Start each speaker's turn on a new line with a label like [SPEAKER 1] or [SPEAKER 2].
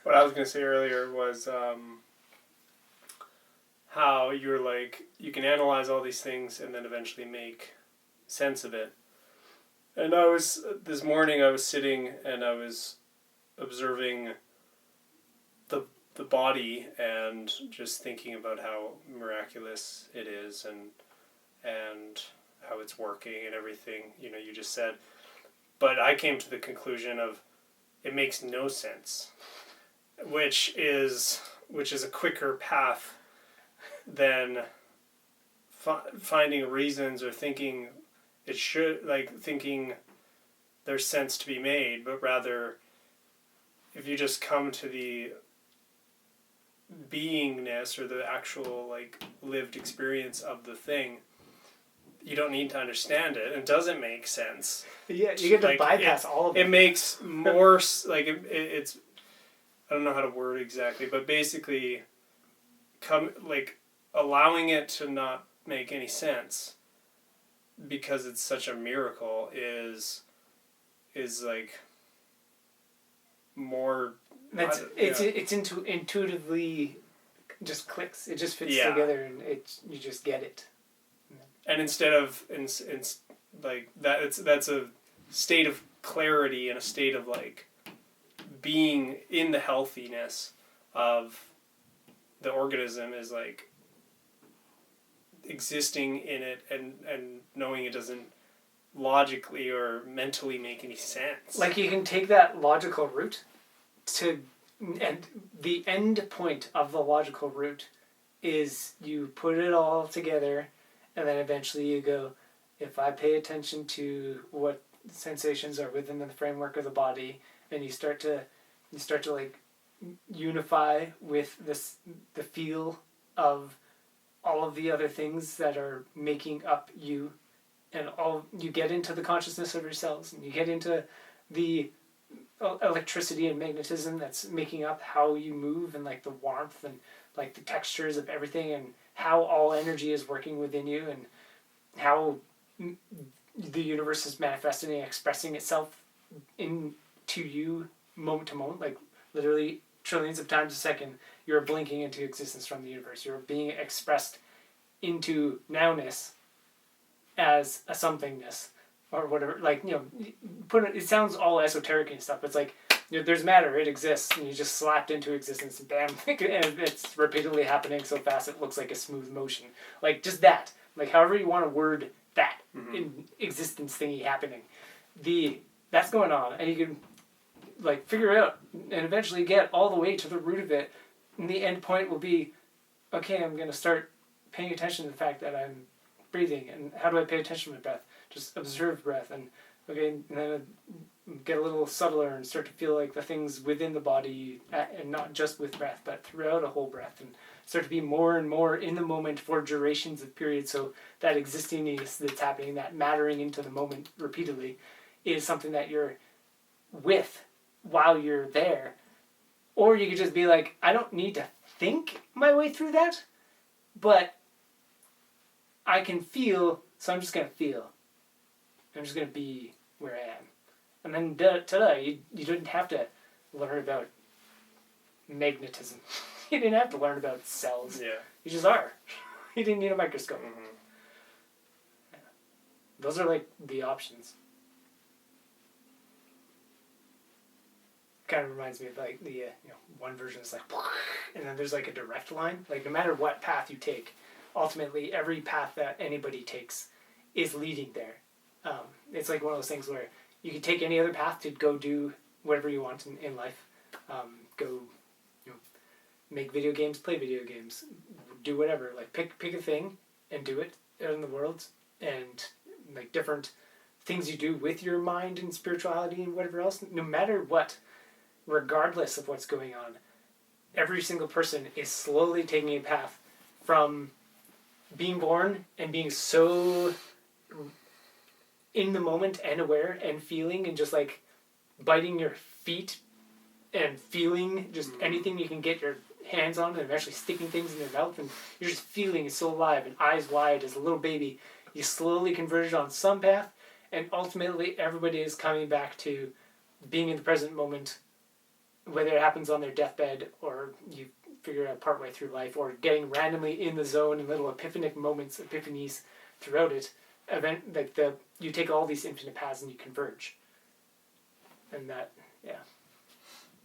[SPEAKER 1] What I was going to say earlier was how you're like, you can analyze all these things and then eventually make sense of it. And this morning I was sitting and I was observing the body and just thinking about how miraculous it is and how it's working and everything, you just said. But I came to the conclusion of it makes no sense, which is a quicker path than finding reasons or thinking thinking there's sense to be made, but rather if you just come to the beingness or the actual lived experience of the thing, you don't need to understand it. It doesn't make sense.
[SPEAKER 2] Yeah, you get to bypass all of it.
[SPEAKER 1] It makes more it's I don't know how to word exactly, but basically allowing it to not make any sense because it's such a miracle is more.
[SPEAKER 2] It's intuitively just clicks. It just fits together, and you just get it.
[SPEAKER 1] And instead of that's a state of clarity and a state of being in the healthiness of the organism is existing in it and knowing it doesn't logically or mentally make any sense.
[SPEAKER 2] You can take that logical route and the end point of the logical route is you put it all together, and then eventually you go, if I pay attention to what sensations are within the framework of the body, and you start to unify with the feel of all of the other things that are making up you, and you get into the consciousness of your cells, and you get into the electricity and magnetism that's making up how you move, and the warmth and the textures of everything, and how all energy is working within you, and how the universe is manifesting and expressing itself into you moment to moment, literally trillions of times a second. You're blinking into existence from the universe. You're being expressed into nowness as a somethingness or whatever. It sounds all esoteric and stuff. It's there's matter, it exists, and you just slapped into existence, and bam, and it's repeatedly happening so fast it looks like a smooth motion. Just that. However you want to word that in existence thingy happening. That's going on, and you can figure out and eventually get all the way to the root of it, and the end point will be, okay, I'm going to start paying attention to the fact that I'm breathing, and how do I pay attention to my breath? Just observe breath, and then get a little subtler and start to feel the things within the body, and not just with breath, but throughout a whole breath, and start to be more and more in the moment for durations of periods, so that existingness that's happening, that mattering into the moment repeatedly, is something that you're with while you're there. Or you could just be I don't need to think my way through that, but I can feel, so I'm just going to feel. I'm just going to be where I am. And then ta-da, you didn't have to learn about magnetism. You didn't have to learn about cells.
[SPEAKER 1] Yeah. You
[SPEAKER 2] just are. You didn't need a microscope.
[SPEAKER 1] Mm-hmm.
[SPEAKER 2] Yeah. Those are the options. Kind of reminds me of the one version is and then there's a direct line. No matter what path you take, ultimately every path that anybody takes is leading there. It's one of those things where you can take any other path to go do whatever you want in life. Go, make video games, play video games, do whatever. Pick a thing and do it out in the world, and different things you do with your mind and spirituality and whatever else. No matter what, regardless of what's going on, every single person is slowly taking a path from being born and being so in the moment and aware and feeling and just biting your feet and feeling just anything you can get your hands on, and eventually sticking things in your mouth, and you're just feeling it so alive and eyes wide as a little baby. You slowly converge on some path, and ultimately everybody is coming back to being in the present moment whether it happens on their deathbed or you figure it out partway through life, or getting randomly in the zone and little epiphanic moments, epiphanies throughout it, you take all these infinite paths and you converge. And that, yeah.